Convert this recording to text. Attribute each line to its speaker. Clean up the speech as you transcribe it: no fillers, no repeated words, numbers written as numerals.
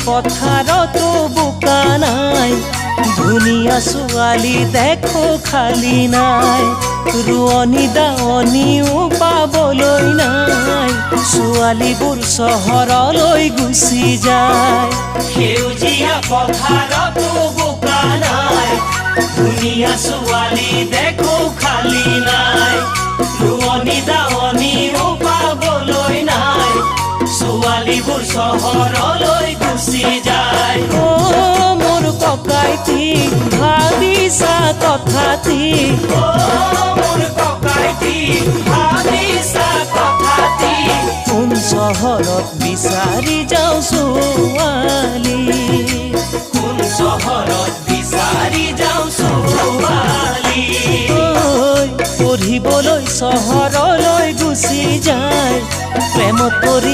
Speaker 1: পথাৰতো বোকা নাই ধুনীয়া ছোৱালী দেখো খালি নাই ৰোৱনী দাৱনীও পাবলৈ নাই ছোৱালীবোৰ চহৰলৈ গুচি যায় সেউজীয়া পথাৰতো বোকা নাই ধুনীয়া ছোৱালী দেখো খালি নাই ৰোৱনী দাৱনীও পাবলৈ নাই ছোৱালীবোৰ চহৰলৈ গুচি যায় মোৰ ককাইটি ভাবিছা কথাটি মোৰ ককাইটি ভাবিছা কথাটি কোন চহৰত বিচাৰি যাওঁ ছোৱালী কোন চহৰত বিচাৰি যাওঁ ছোৱালী পঢ়িবলৈ চহৰলৈ গুচি যায় প্ৰেমত পৰি